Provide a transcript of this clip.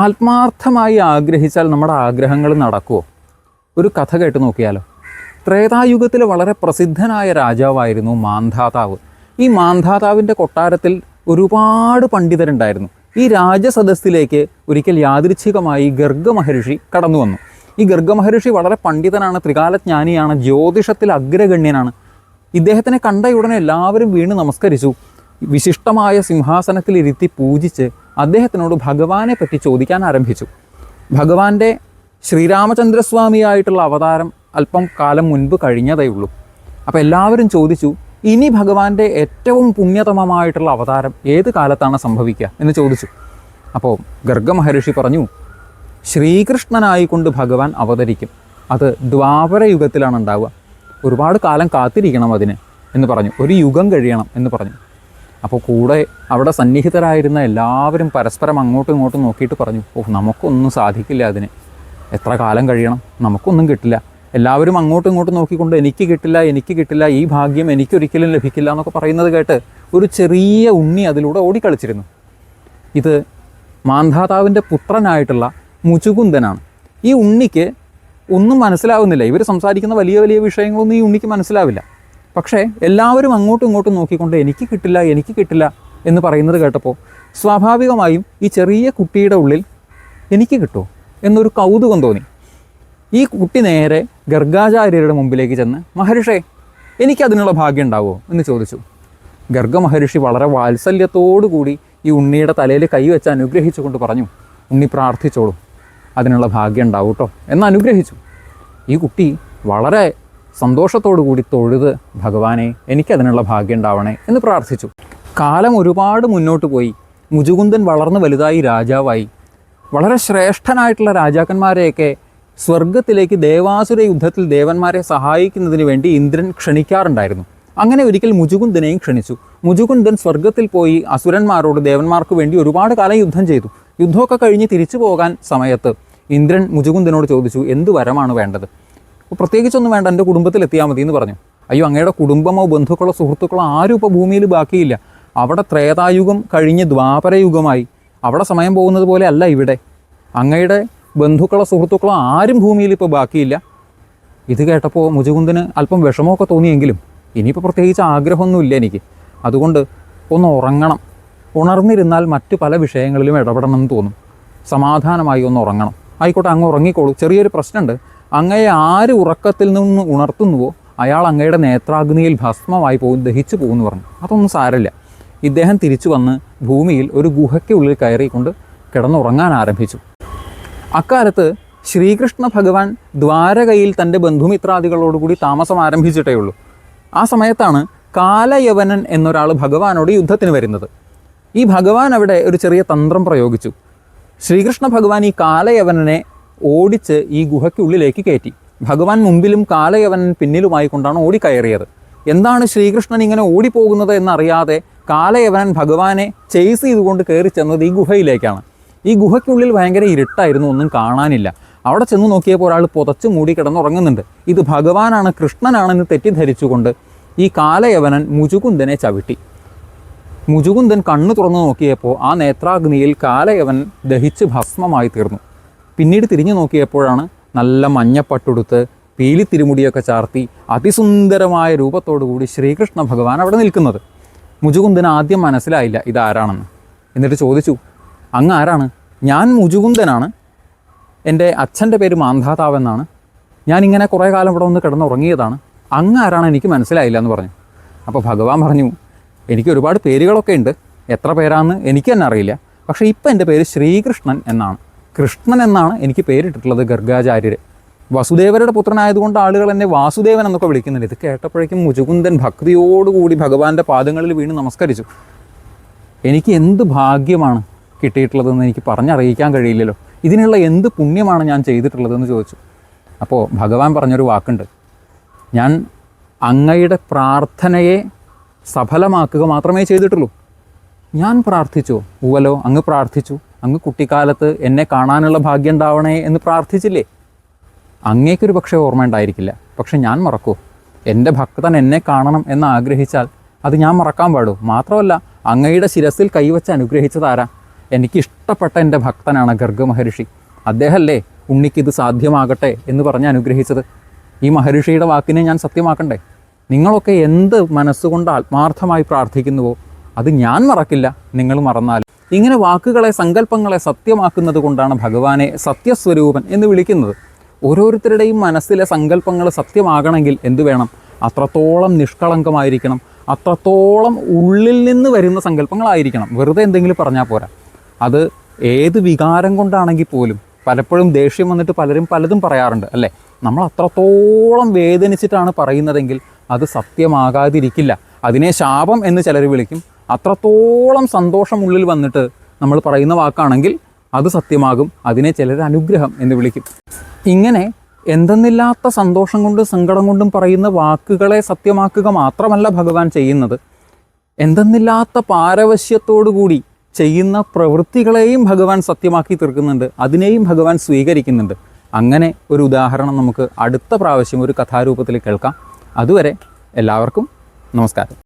ആത്മാർത്ഥമായി ആഗ്രഹിച്ചാൽ നമ്മുടെ ആഗ്രഹങ്ങൾ നടക്കുമോ? ഒരു കഥ കേട്ട് നോക്കിയാലോ. ത്രേതായുഗത്തിൽ വളരെ പ്രസിദ്ധനായ രാജാവായിരുന്നു മാന്ധാതാവ്. ഈ മാന്ധാതാവിൻ്റെ കൊട്ടാരത്തിൽ ഒരുപാട് പണ്ഡിതരുണ്ടായിരുന്നു. ഈ രാജസദസ്സിലേക്ക് ഒരിക്കൽ യാദൃച്ഛികമായി ഗർഗ മഹർഷി കടന്നു വന്നു. ഈ ഗർഗ മഹർഷി വളരെ പണ്ഡിതനാണ്, ത്രികാലജ്ഞാനിയാണ്, ജ്യോതിഷത്തിൽ അഗ്രഗണ്യനാണ്. ഇദ്ദേഹത്തിനെ കണ്ട ഉടനെ എല്ലാവരും വീണ് നമസ്കരിച്ചു. വിശിഷ്ടമായ സിംഹാസനത്തിലിരുത്തി പൂജിച്ച് അദ്ദേഹത്തിനോട് ഭഗവാനെ പറ്റി ചോദിക്കാൻ ആരംഭിച്ചു. ഭഗവാന്റെ ശ്രീരാമചന്ദ്രസ്വാമിയായിട്ടുള്ള അവതാരം അല്പം കാലം മുൻപ് കഴിഞ്ഞതേ ഉള്ളൂ. അപ്പോൾ എല്ലാവരും ചോദിച്ചു, ഇനി ഭഗവാന്റെ ഏറ്റവും പുണ്യതമമായിട്ടുള്ള അവതാരം ഏത് കാലത്താണ് സംഭവിക്കുക എന്ന് ചോദിച്ചു. അപ്പോൾ ഗർഗ മഹർഷി പറഞ്ഞു, ശ്രീകൃഷ്ണനായിക്കൊണ്ട് ഭഗവാൻ അവതരിക്കും. അത് ദ്വാപരയുഗത്തിലാണ് ഉണ്ടാവുക. ഒരുപാട് കാലം കാത്തിരിക്കണം അതിന് എന്ന് പറഞ്ഞു. ഒരു യുഗം കഴിയണം എന്ന് പറഞ്ഞു. അപ്പോൾ കൂടെ അവിടെ സന്നിഹിതരായിരുന്ന എല്ലാവരും പരസ്പരം അങ്ങോട്ടും ഇങ്ങോട്ടും നോക്കിയിട്ട് പറഞ്ഞു, നമുക്കൊന്നും സാധിക്കില്ല, അതിന് എത്ര കാലം കഴിയണം, നമുക്കൊന്നും കിട്ടില്ല. എല്ലാവരും അങ്ങോട്ടും ഇങ്ങോട്ടും നോക്കിക്കൊണ്ട് എനിക്ക് കിട്ടില്ല, ഈ ഭാഗ്യം എനിക്കൊരിക്കലും ലഭിക്കില്ല എന്നൊക്കെ പറയുന്നത് കേട്ട് ഒരു ചെറിയ ഉണ്ണി അതിലൂടെ ഓടിക്കളിച്ചിരുന്നു. ഇത് മാന്ധാതാവിൻ്റെ പുത്രനായിട്ടുള്ള മുചുകുന്ദനാണ്. ഈ ഉണ്ണിക്ക് ഒന്നും മനസ്സിലാവുന്നില്ല. ഇവർ സംസാരിക്കുന്ന വലിയ വലിയ വിഷയങ്ങളൊന്നും ഈ ഉണ്ണിക്ക് മനസ്സിലാവില്ല. പക്ഷേ എല്ലാവരും അങ്ങോട്ടും ഇങ്ങോട്ടും നോക്കിക്കൊണ്ട് എനിക്ക് കിട്ടില്ല എന്ന് പറയുന്നത് കേട്ടപ്പോൾ സ്വാഭാവികമായും ഈ ചെറിയ കുട്ടിയുടെ ഉള്ളിൽ എനിക്ക് കിട്ടുമോ എന്നൊരു കൗതുകം തോന്നി. ഈ കുട്ടി നേരെ ഗർഗാചാര്യരുടെ മുമ്പിലേക്ക് ചെന്ന്, മഹർഷേ, എനിക്കതിനുള്ള ഭാഗ്യം ഉണ്ടാവുമോ എന്ന് ചോദിച്ചു. ഗർഗ മഹർഷി വളരെ വാത്സല്യത്തോടു കൂടി ഈ ഉണ്ണിയുടെ തലയിൽ കൈവച്ച് അനുഗ്രഹിച്ചുകൊണ്ട് പറഞ്ഞു, ഉണ്ണി പ്രാർത്ഥിച്ചോളൂ, അതിനുള്ള ഭാഗ്യം ഉണ്ടാവും കേട്ടോ എന്ന് അനുഗ്രഹിച്ചു. ഈ കുട്ടി വളരെ സന്തോഷത്തോടു കൂടി തൊഴുത്, ഭഗവാനെ എനിക്കതിനുള്ള ഭാഗ്യം ഉണ്ടാവണേ എന്ന് പ്രാർത്ഥിച്ചു. കാലം ഒരുപാട് മുന്നോട്ട് പോയി. മുചുകുന്ദൻ വളർന്നു വലുതായി രാജാവായി. വളരെ ശ്രേഷ്ഠനായിട്ടുള്ള രാജാക്കന്മാരെയൊക്കെ സ്വർഗത്തിലേക്ക് ദേവാസുര യുദ്ധത്തിൽ ദേവന്മാരെ സഹായിക്കുന്നതിന് വേണ്ടി ഇന്ദ്രൻ ക്ഷണിക്കാറുണ്ടായിരുന്നു. അങ്ങനെ ഒരിക്കൽ മുചുകുന്ദനെയും ക്ഷണിച്ചു. മുചുകുന്ദൻ സ്വർഗത്തിൽ പോയി അസുരന്മാരോട് ദേവന്മാർക്ക് വേണ്ടി ഒരുപാട് കാലം യുദ്ധം ചെയ്തു. യുദ്ധമൊക്കെ കഴിഞ്ഞ് തിരിച്ചു പോകാൻ സമയത്ത് ഇന്ദ്രൻ മുചുകുന്ദനോട് ചോദിച്ചു, എന്ത് വരമാണ് വേണ്ടത്? അപ്പോൾ പ്രത്യേകിച്ചൊന്നും വേണ്ട, എൻ്റെ കുടുംബത്തിലെത്തിയാൽ മതി എന്ന് പറഞ്ഞു. അയ്യോ, അങ്ങയുടെ കുടുംബമോ ബന്ധുക്കളോ സുഹൃത്തുക്കളോ ആരും ഇപ്പോൾ ഭൂമിയിൽ ബാക്കിയില്ല. അവിടെ ത്രേതായുഗം കഴിഞ്ഞ് ദ്വാപരയുഗമായി. അവിടെ സമയം പോകുന്നത് പോലെ അല്ല ഇവിടെ. അങ്ങയുടെ ബന്ധുക്കളോ സുഹൃത്തുക്കളോ ആരും ഭൂമിയിൽ ഇപ്പോൾ ബാക്കിയില്ല. ഇത് കേട്ടപ്പോൾ മുചുകുന്ദന് അല്പം വിഷമമൊക്കെ തോന്നിയെങ്കിലും ഇനിയിപ്പോൾ പ്രത്യേകിച്ച് ആഗ്രഹമൊന്നുമില്ല എനിക്ക്. അതുകൊണ്ട് ഒന്ന് ഉറങ്ങണം. ഉണർന്നിരുന്നാൽ മറ്റു പല വിഷയങ്ങളിലും ഇടപെടണം എന്ന് തോന്നും. സമാധാനമായി ഒന്ന് ഉറങ്ങണം. ആയിക്കോട്ടെ, അങ്ങ് ഉറങ്ങിക്കോളൂ. ചെറിയൊരു പ്രശ്നമുണ്ട്. അങ്ങയെ ആര് ഉറക്കത്തിൽ നിന്ന് ഉണർത്തുന്നുവോ അയാൾ അങ്ങയുടെ നേത്രാഗ്നിയിൽ ഭസ്മമായി പോകും, ദഹിച്ചു പോകുമെന്ന് പറഞ്ഞു. അതൊന്നും സാരമില്ല. ഇദ്ദേഹം തിരിച്ചു വന്ന് ഭൂമിയിൽ ഒരു ഗുഹയ്ക്കുള്ളിൽ കയറിക്കൊണ്ട് കിടന്നുറങ്ങാൻ ആരംഭിച്ചു. അക്കാലത്ത് ശ്രീകൃഷ്ണ ഭഗവാൻ ദ്വാരകയിൽ തൻ്റെ ബന്ധുമിത്രാദികളോടുകൂടി താമസം ആരംഭിച്ചിട്ടേ ഉള്ളൂ. ആ സമയത്താണ് കാലയവനൻ എന്നൊരാൾ ഭഗവാനോട് യുദ്ധത്തിന് വരുന്നത്. ഈ ഭഗവാൻ അവിടെ ഒരു ചെറിയ തന്ത്രം പ്രയോഗിച്ചു. ശ്രീകൃഷ്ണ ഭഗവാൻ ഈ കാലയവനനെ ഓടിച്ച് ഈ ഗുഹയ്ക്കുള്ളിലേക്ക് കയറ്റി. ഭഗവാൻ മുമ്പിലും കാലയവനൻ പിന്നിലുമായി കൊണ്ടാണ് ഓടിക്കയറിയത്. എന്താണ് ശ്രീകൃഷ്ണൻ ഇങ്ങനെ ഓടിപ്പോകുന്നത് എന്നറിയാതെ കാലയവനൻ ഭഗവാനെ ചേസ് ചെയ്തുകൊണ്ട് കയറി ചെന്നത് ഈ ഗുഹയിലേക്കാണ്. ഈ ഗുഹയ്ക്കുള്ളിൽ ഭയങ്കര ഇരുട്ടായിരുന്നു, ഒന്നും കാണാനില്ല. അവിടെ ചെന്ന് നോക്കിയപ്പോൾ ഒരാൾ പുതച്ച് മൂടി കിടന്നുറങ്ങുന്നുണ്ട്. ഇത് ഭഗവാനാണ്, കൃഷ്ണനാണെന്ന് തെറ്റിദ്ധരിച്ചുകൊണ്ട് ഈ കാലയവനൻ മുചുകുന്ദനെ ചവിട്ടി. മുചുകുന്ദൻ കണ്ണു തുറന്നു നോക്കിയപ്പോൾ ആ നേത്രാഗ്നിയിൽ കാലയവൻ ദഹിച്ച് ഭസ്മമായി തീർന്നു. പിന്നീട് തിരിഞ്ഞു നോക്കിയപ്പോഴാണ് നല്ല മഞ്ഞപ്പട്ടുടുത്ത് പീലിത്തിരുമുടിയൊക്കെ ചാർത്തി അതിസുന്ദരമായ രൂപത്തോടുകൂടി ശ്രീകൃഷ്ണ ഭഗവാൻ അവിടെ നിൽക്കുന്നത്. മുചുകുന്ദൻ ആദ്യം മനസ്സിലായില്ല ഇതാരാണെന്ന്. എന്നിട്ട് ചോദിച്ചു, അങ്ങ് ആരാണ്? ഞാൻ മുചുകുന്ദനാണ്. എൻ്റെ അച്ഛൻ്റെ പേര് മാന്ധാതാവെന്നാണ്. ഞാനിങ്ങനെ കുറേ കാലം ഇവിടെ വന്ന് കിടന്നുറങ്ങിയതാണ്. അങ്ങ് ആരാണ് എനിക്ക് മനസ്സിലായില്ല എന്ന് പറഞ്ഞു. അപ്പോൾ ഭഗവാൻ പറഞ്ഞു, എനിക്ക് ഒരുപാട് പേരുകളൊക്കെ ഉണ്ട്, എത്ര പേരാണെന്ന് എനിക്ക് തന്നെ അറിയില്ല. പക്ഷേ ഇപ്പം എൻ്റെ പേര് ശ്രീകൃഷ്ണൻ എന്നാണ്. കൃഷ്ണൻ എന്നാണ് എനിക്ക് പേരിട്ടിട്ടുള്ളത് ഗർഗാചാര്യർ. വസുദേവരുടെ പുത്രനായതുകൊണ്ട് ആളുകൾ എന്നെ വാസുദേവൻ എന്നൊക്കെ വിളിക്കുന്നുണ്ട്. ഇത് കേട്ടപ്പോഴേക്കും മുചുകുന്ദൻ ഭക്തിയോടുകൂടി ഭഗവാന്റെ പാദങ്ങളിൽ വീണ് നമസ്കരിച്ചു. എനിക്ക് എന്ത് ഭാഗ്യമാണ് കിട്ടിയിട്ടുള്ളതെന്ന് എനിക്ക് പറഞ്ഞറിയിക്കാൻ കഴിയില്ലല്ലോ. ഇതിനുള്ള എന്ത് പുണ്യമാണ് ഞാൻ ചെയ്തിട്ടുള്ളതെന്ന് ചോദിച്ചു. അപ്പോൾ ഭഗവാൻ പറഞ്ഞൊരു വാക്കുണ്ട്, ഞാൻ അങ്ങയുടെ പ്രാർത്ഥനയെ സഫലമാക്കുക മാത്രമേ ചെയ്തിട്ടുള്ളൂ. ഞാൻ പ്രാർത്ഥിച്ചോ? ഉവലോ, അങ്ങ് പ്രാർത്ഥിച്ചു. അങ്ങ് കുട്ടിക്കാലത്ത് എന്നെ കാണാനുള്ള ഭാഗ്യം ഉണ്ടാവണേ എന്ന് പ്രാർത്ഥിച്ചില്ലേ? അങ്ങേക്കൊരു പക്ഷേ ഓർമ്മ ഉണ്ടായിരിക്കില്ല, പക്ഷെ ഞാൻ മറക്കുമോ? എൻ്റെ ഭക്തൻ എന്നെ കാണണം എന്ന് ആഗ്രഹിച്ചാൽ അത് ഞാൻ മറക്കാൻ പാടുമോ? മാത്രമല്ല, അങ്ങയുടെ ശിരസിൽ കൈവച്ച് അനുഗ്രഹിച്ചതാരാ? എനിക്കിഷ്ടപ്പെട്ട എൻ്റെ ഭക്തനാണ് ഗർഗ മഹർഷി. അദ്ദേഹമല്ലേ ഉണ്ണിക്കിത് സാധ്യമാകട്ടെ എന്ന് പറഞ്ഞ് അനുഗ്രഹിച്ചത്. ഈ മഹർഷിയുടെ വാക്കിനെ ഞാൻ സത്യമാക്കണ്ടേ? നിങ്ങളൊക്കെ എന്ത് മനസ്സുകൊണ്ട് ആത്മാർത്ഥമായി പ്രാർത്ഥിക്കുന്നുവോ അത് ഞാൻ മറക്കില്ല, നിങ്ങൾ മറന്നാൽ. ഇങ്ങനെ വാക്കുകളെ, സങ്കല്പങ്ങളെ സത്യമാക്കുന്നത് കൊണ്ടാണ് ഭഗവാനെ സത്യസ്വരൂപൻ എന്ന് വിളിക്കുന്നത്. ഓരോരുത്തരുടെയും മനസ്സിലെ സങ്കല്പങ്ങൾ സത്യമാകണമെങ്കിൽ എന്തു വേണം? അത്രത്തോളം നിഷ്കളങ്കമായിരിക്കണം, അത്രത്തോളം ഉള്ളിൽ നിന്ന് വരുന്ന സങ്കല്പങ്ങളായിരിക്കണം. വെറുതെ എന്തെങ്കിലും പറഞ്ഞാൽ പോരാ. അത് ഏത് വികാരം കൊണ്ടാണെങ്കിൽ പോലും, പലപ്പോഴും ദേഷ്യം വന്നിട്ട് പലരും പലതും പറയാറുണ്ട് അല്ലേ? നമ്മൾ അത്രത്തോളം വേദനിച്ചിട്ടാണ് പറയുന്നതെങ്കിൽ അത് സത്യമാകാതിരിക്കില്ല. അതിനെ ശാപം എന്ന് ചിലർ വിളിക്കും. അത്രത്തോളം സന്തോഷം ഉള്ളിൽ വന്നിട്ട് നമ്മൾ പറയുന്ന വാക്കാണെങ്കിൽ അത് സത്യമാകും. അതിനെ ചിലർ അനുഗ്രഹം എന്ന് വിളിക്കും. ഇങ്ങനെ എന്തെന്നില്ലാത്ത സന്തോഷം കൊണ്ടും സങ്കടം കൊണ്ടും പറയുന്ന വാക്കുകളെ സത്യമാക്കുക മാത്രമല്ല ഭഗവാൻ ചെയ്യുന്നത്, എന്തെന്നില്ലാത്ത പാരവശ്യത്തോടു കൂടി ചെയ്യുന്ന പ്രവൃത്തികളെയും ഭഗവാൻ സത്യമാക്കി തീർക്കുന്നുണ്ട്. അതിനെയും ഭഗവാൻ സ്വീകരിക്കുന്നുണ്ട്. അങ്ങനെ ഒരു ഉദാഹരണം നമുക്ക് അടുത്ത പ്രാവശ്യം ഒരു കഥാരൂപത്തിൽ കേൾക്കാം. അതുവരെ എല്ലാവർക്കും നമസ്കാരം.